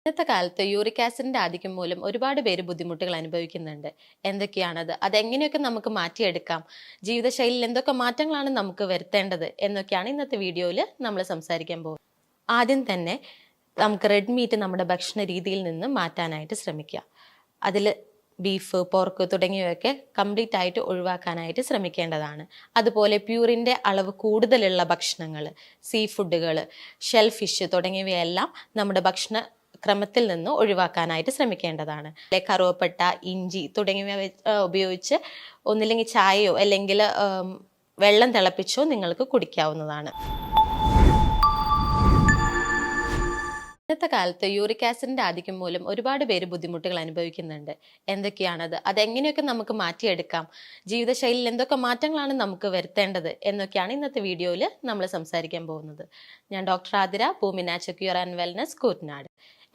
ഇന്നത്തെ കാലത്ത് യൂറിക് ആസിഡിന്റെ ആധിക്യം മൂലം ഒരുപാട് പേര് ബുദ്ധിമുട്ടുകൾ അനുഭവിക്കുന്നുണ്ട്. എന്തൊക്കെയാണത്? അതെങ്ങനെയൊക്കെ നമുക്ക് മാറ്റിയെടുക്കാം? ജീവിതശൈലിയിൽ എന്തൊക്കെ മാറ്റങ്ങളാണ് നമുക്ക് വരുത്തേണ്ടത് എന്നൊക്കെയാണ് ഇന്നത്തെ വീഡിയോയിൽ നമ്മൾ സംസാരിക്കാൻ പോകുന്നത്. ആദ്യം തന്നെ നമുക്ക് റെഡ് മീറ്റ് നമ്മുടെ ഭക്ഷണ രീതിയിൽ നിന്ന് മാറ്റാനായിട്ട് ശ്രമിക്കുക. അതിൽ ബീഫ്, പോർക്ക് തുടങ്ങിയവയൊക്കെ കംപ്ലീറ്റ് ആയിട്ട് ഒഴിവാക്കാനായിട്ട് ശ്രമിക്കേണ്ടതാണ്. അതുപോലെ പ്യൂറിൻ്റെ അളവ് കൂടുതലുള്ള ഭക്ഷണങ്ങൾ, സീ ഫുഡുകൾ, ഷെൽ ഫിഷ് തുടങ്ങിയവയെല്ലാം നമ്മുടെ ഭക്ഷണ ക്രമത്തിൽ നിന്ന് ഒഴിവാക്കാനായിട്ട് ശ്രമിക്കേണ്ടതാണ്. കറുവപ്പട്ട, ഇഞ്ചി തുടങ്ങിയവ ഉപയോഗിച്ച് ഒന്നില്ലെങ്കിൽ ചായയോ അല്ലെങ്കിൽ വെള്ളം തിളപ്പിച്ചോ നിങ്ങൾക്ക് കുടിക്കാവുന്നതാണ്. ഇന്നത്തെ കാലത്ത് യൂറിക് ആസിഡിന്റെ ആധിക്യം മൂലം ഒരുപാട് പേര് ബുദ്ധിമുട്ടുകൾ അനുഭവിക്കുന്നുണ്ട്. എന്തൊക്കെയാണത്? അതെങ്ങനെയൊക്കെ നമുക്ക് മാറ്റിയെടുക്കാം? ജീവിതശൈലിയിൽ എന്തൊക്കെ മാറ്റങ്ങളാണ് നമുക്ക് വരുത്തേണ്ടത് എന്നൊക്കെയാണ് ഇന്നത്തെ വീഡിയോയിൽ നമ്മൾ സംസാരിക്കാൻ പോകുന്നത്. ഞാൻ doctor Athira, Bhoomi natural cure and wellness, Koottanad.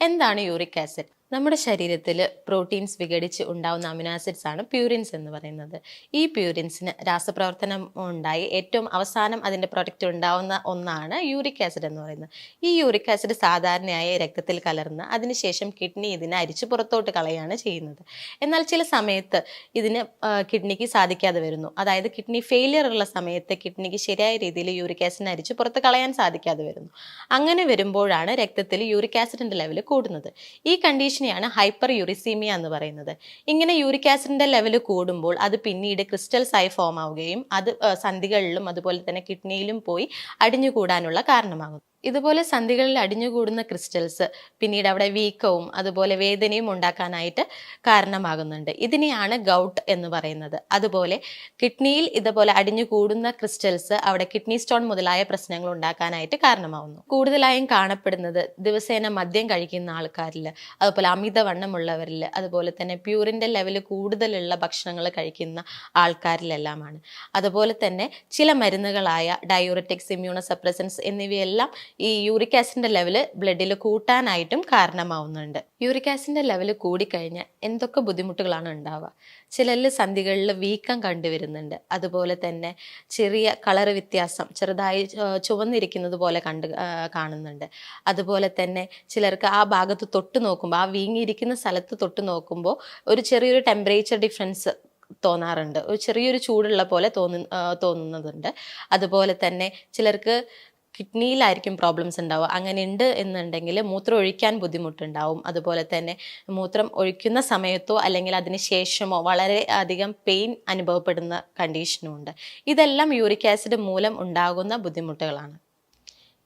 എന്താണ് യൂറിക് ആസിഡ്? നമ്മുടെ ശരീരത്തിൽ പ്രോട്ടീൻസ് വിഘടിച്ച് ഉണ്ടാവുന്ന അമിനോ ആസിഡ്സ് ആണ് പ്യൂരിൻസ് എന്ന് പറയുന്നത്. ഈ പ്യൂരിൻസിന് രാസപ്രവർത്തനം ഉണ്ടായി ഏറ്റവും അവസാനം അതിൻ്റെ പ്രൊഡക്റ്റ് ഉണ്ടാവുന്ന ഒന്നാണ് യൂറിക് ആസിഡ് എന്ന് പറയുന്നത്. ഈ യൂറിക് ആസിഡ് സാധാരണയായി രക്തത്തിൽ കലർന്ന് അതിനുശേഷം കിഡ്നി ഇതിനെ അരിച്ച് പുറത്തോട്ട് കളയാണ് ചെയ്യുന്നത്. എന്നാൽ ചില സമയത്ത് ഇതിന് കിഡ്നിക്ക് സാധിക്കാതെ വരുന്നു. അതായത് കിഡ്നി ഫെയിലിയർ ഉള്ള സമയത്ത് കിഡ്നിക്ക് ശരിയായ രീതിയിൽ യൂറിക് ആസിഡിനെ അരിച്ച് പുറത്ത് കളയാൻ സാധിക്കാതെ വരുന്നു. അങ്ങനെ വരുമ്പോഴാണ് രക്തത്തിൽ യൂറിക് ആസിഡിൻ്റെ ലെവൽ കൂടുന്നത്. ഈ കണ്ടീഷനെയാണ് ഹൈപ്പർ യൂറിസീമിയ എന്ന് പറയുന്നത്. ഇങ്ങനെ യൂറിക് ആസിഡിന്റെ ലെവൽ കൂടുമ്പോൾ അത് പിന്നീട് ക്രിസ്റ്റൽസ് ആയി ഫോം ആവുകയും അത് സന്ധികളിലും അതുപോലെ തന്നെ കിഡ്നിയിലും പോയി അടിഞ്ഞുകൂടാനുള്ള കാരണമാകുന്നു. ഇതുപോലെ സന്ധികളിൽ അടിഞ്ഞുകൂടുന്ന ക്രിസ്റ്റൽസ് പിന്നീട് അവിടെ വീക്കവും അതുപോലെ വേദനയും ഉണ്ടാക്കാനായിട്ട് കാരണമാകുന്നുണ്ട്. ഇതിനെയാണ് ഗൗട്ട് എന്ന് പറയുന്നത്. അതുപോലെ കിഡ്നിയിൽ ഇതുപോലെ അടിഞ്ഞുകൂടുന്ന ക്രിസ്റ്റൽസ് അവിടെ കിഡ്നി സ്റ്റോൺ മുതലായ പ്രശ്നങ്ങൾ ഉണ്ടാക്കാനായിട്ട് കാരണമാകുന്നു. കൂടുതലായും കാണപ്പെടുന്നത് ദിവസേന മദ്യം കഴിക്കുന്ന ആൾക്കാരിൽ, അതുപോലെ അമിതവണ്ണമുള്ളവരിൽ, അതുപോലെ തന്നെ പ്യൂറിൻ്റെ ലെവൽ കൂടുതലുള്ള ഭക്ഷണങ്ങൾ കഴിക്കുന്ന ആൾക്കാരിലെല്ലാമാണ്. അതുപോലെ തന്നെ ചില മരുന്നുകളായ ഡയൂററ്റിക്സ്, ഇമ്മ്യൂണോ സപ്രസൻസ് എന്നിവയെല്ലാം ഈ യൂറിക് ആസിഡിന്റെ ലെവല് ബ്ലഡിൽ കൂട്ടാനായിട്ടും കാരണമാവുന്നുണ്ട്. യൂറിക് ആസിഡിന്റെ ലെവൽ കൂടിക്കഴിഞ്ഞാൽ എന്തൊക്കെ ബുദ്ധിമുട്ടുകളാണ് ഉണ്ടാവുക? ചിലരിൽ സന്ധികളിൽ വീക്കം കണ്ടുവരുന്നുണ്ട്. അതുപോലെ തന്നെ ചെറിയ കളർ വ്യത്യാസം, ചെറുതായി ചുവന്നിരിക്കുന്നത് പോലെ കാണുന്നുണ്ട്. അതുപോലെ തന്നെ ചിലർക്ക് ആ ഭാഗത്ത് തൊട്ട് നോക്കുമ്പോൾ, ആ വീങ്ങിയിരിക്കുന്ന സ്ഥലത്ത് തൊട്ട് നോക്കുമ്പോൾ ഒരു ചെറിയൊരു ടെമ്പറേച്ചർ ഡിഫറൻസ് തോന്നാറുണ്ട്. ഒരു ചെറിയൊരു ചൂടുള്ള പോലെ തോന്നുന്നതുണ്ട്. അതുപോലെ തന്നെ ചിലർക്ക് കിഡ്നിയിലായിരിക്കും പ്രോബ്ലംസ് ഉണ്ടാവുക. അങ്ങനെ ഉണ്ട് എന്നുണ്ടെങ്കിൽ മൂത്രം ഒഴിക്കാൻ ബുദ്ധിമുട്ടുണ്ടാവും. അതുപോലെ തന്നെ മൂത്രം ഒഴിക്കുന്ന സമയത്തോ അല്ലെങ്കിൽ അതിന് ശേഷമോ വളരെ അധികം പെയിൻ അനുഭവപ്പെടുന്ന കണ്ടീഷനും ഉണ്ട്. ഇതെല്ലാം യൂറിക് ആസിഡ് മൂലം ഉണ്ടാകുന്ന ബുദ്ധിമുട്ടുകളാണ്.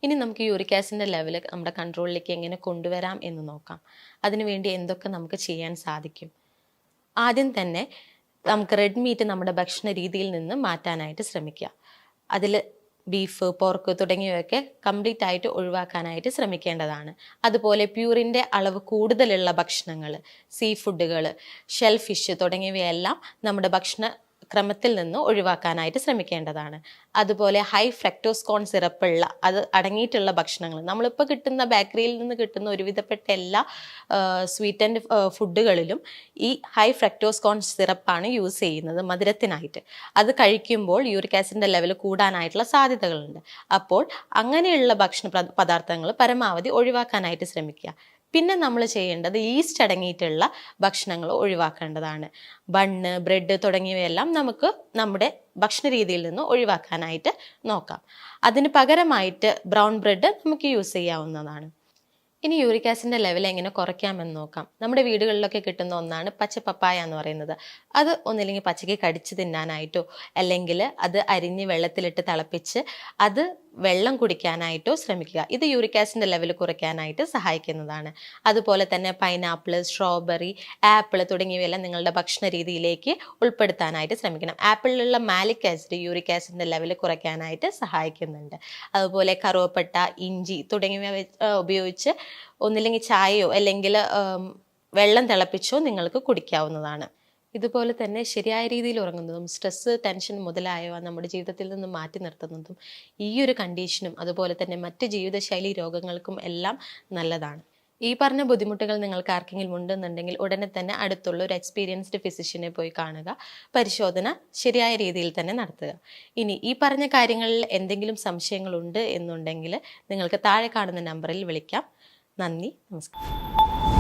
ഇനി നമുക്ക് യൂറിക് ആസിഡിൻ്റെ ലെവൽ നമ്മുടെ കൺട്രോളിലേക്ക് എങ്ങനെ കൊണ്ടുവരാം എന്ന് നോക്കാം. അതിനുവേണ്ടി എന്തൊക്കെ നമുക്ക് ചെയ്യാൻ സാധിക്കും? ആദ്യം തന്നെ നമുക്ക് റെഡ് മീറ്റ് നമ്മുടെ ഭക്ഷണ രീതിയിൽ നിന്ന് മാറ്റാനായിട്ട് ശ്രമിക്കുക. അതിൽ ബീഫ്, പോർക്ക് തുടങ്ങിയവയൊക്കെ കംപ്ലീറ്റ് ആയിട്ട് ഒഴിവാക്കാനായിട്ട് ശ്രമിക്കേണ്ടതാണ്. അതുപോലെ പ്യൂറിൻ്റെ അളവ് കൂടുതലുള്ള ഭക്ഷണങ്ങൾ, സീ ഫുഡുകൾ, ഷെൽ ഫിഷ് തുടങ്ങിയവയെല്ലാം നമ്മുടെ ഭക്ഷണ ക്രമത്തിൽ നിന്ന് ഒഴിവാക്കാനായിട്ട് ശ്രമിക്കേണ്ടതാണ്. അതുപോലെ ഹൈ ഫ്രക്ടോസ് കോൺ സിറപ്പുള്ള അത് അടങ്ങിയിട്ടുള്ള ഭക്ഷണങ്ങൾ, നമ്മളിപ്പോൾ കിട്ടുന്ന ബേക്കറിയിൽ നിന്ന് കിട്ടുന്ന ഒരുവിധപ്പെട്ട എല്ലാ സ്വീറ്റ് ആൻഡ് ഫുഡുകളിലും ഈ ഹൈ ഫ്രക്ടോസ് കോൺ സിറപ്പാണ് യൂസ് ചെയ്യുന്നത് മധുരത്തിനായിട്ട്. അത് കഴിക്കുമ്പോൾ യൂറിക് ആസിഡിൻ്റെ ലെവൽ കൂടാനായിട്ടുള്ള സാധ്യതകളുണ്ട്. അപ്പോൾ അങ്ങനെയുള്ള ഭക്ഷണ പദാർത്ഥങ്ങൾ പരമാവധി ഒഴിവാക്കാനായിട്ട് ശ്രമിക്കുക. പിന്നെ നമ്മൾ ചെയ്യേണ്ടത് ഈസ്റ്റ് അടങ്ങിയിട്ടുള്ള ഭക്ഷണങ്ങൾ ഒഴിവാക്കേണ്ടതാണ്. ബണ്ണ്, ബ്രെഡ് തുടങ്ങിയവയെല്ലാം നമുക്ക് നമ്മുടെ ഭക്ഷണ രീതിയിൽ നിന്ന് ഒഴിവാക്കാനായിട്ട് നോക്കാം. അതിന് പകരമായിട്ട് ബ്രൗൺ ബ്രെഡ് നമുക്ക് യൂസ് ചെയ്യാവുന്നതാണ്. ഇനി യൂറിക് ആസിഡിൻ്റെ ലെവൽ എങ്ങനെ കുറയ്ക്കാമെന്ന് നോക്കാം. നമ്മുടെ വീടുകളിലൊക്കെ കിട്ടുന്ന ഒന്നാണ് പച്ച പപ്പായ എന്ന് പറയുന്നത്. അത് ഒന്നില്ലെങ്കിൽ പച്ചയ്ക്ക് കടിച്ച് തിന്നാനായിട്ടോ അല്ലെങ്കിൽ അത് അരിഞ്ഞ് വെള്ളത്തിലിട്ട് തിളപ്പിച്ച് അത് വെള്ളം കുടിക്കാനായിട്ടോ ശ്രമിക്കുക. ഇത് യൂറിക് ആസിഡിൻ്റെ ലെവൽ കുറയ്ക്കാനായിട്ട് സഹായിക്കുന്നതാണ്. അതുപോലെ തന്നെ പൈനാപ്പിൾ, സ്ട്രോബെറി, ആപ്പിൾ തുടങ്ങിയവയെല്ലാം നിങ്ങളുടെ ഭക്ഷണ രീതിയിലേക്ക് ഉൾപ്പെടുത്താനായിട്ട് ശ്രമിക്കണം. ആപ്പിളിലുള്ള മാലിക് ആസിഡ് യൂറിക് ആസിഡിൻ്റെ ലെവൽ കുറയ്ക്കാനായിട്ട് സഹായിക്കുന്നുണ്ട്. അതുപോലെ കറുവപ്പട്ട, ഇഞ്ചി തുടങ്ങിയവ ഉപയോഗിച്ച് ഒന്നില്ലെങ്കിൽ ചായയോ അല്ലെങ്കിൽ വെള്ളം തിളപ്പിച്ചോ നിങ്ങൾക്ക് കുടിക്കാവുന്നതാണ്. ഇതുപോലെ തന്നെ ശരിയായ രീതിയിൽ ഉറങ്ങുന്നതും സ്ട്രെസ്സ്, ടെൻഷൻ മുതലായവ നമ്മുടെ ജീവിതത്തിൽ നിന്ന് മാറ്റി നിർത്തുന്നതും ഈ ഒരു കണ്ടീഷനും അതുപോലെ തന്നെ മറ്റ് ജീവിതശൈലി രോഗങ്ങൾക്കും എല്ലാം നല്ലതാണ്. ഈ പറഞ്ഞ ബുദ്ധിമുട്ടുകൾ നിങ്ങൾക്ക് ആർക്കെങ്കിലും ഉണ്ടെന്നുണ്ടെങ്കിൽ ഉടനെ തന്നെ അടുത്തുള്ള ഒരു എക്സ്പീരിയൻസ്ഡ് ഫിസിഷ്യനെ പോയി കാണുക. പരിശോധന ശരിയായ രീതിയിൽ തന്നെ നടത്തുക. ഇനി ഈ പറഞ്ഞ കാര്യങ്ങളിൽ എന്തെങ്കിലും സംശയങ്ങളുണ്ട് എന്നുണ്ടെങ്കിൽ നിങ്ങൾക്ക് താഴെ കാണുന്ന നമ്പറിൽ വിളിക്കാം. നന്ദി, നമസ്കാരം.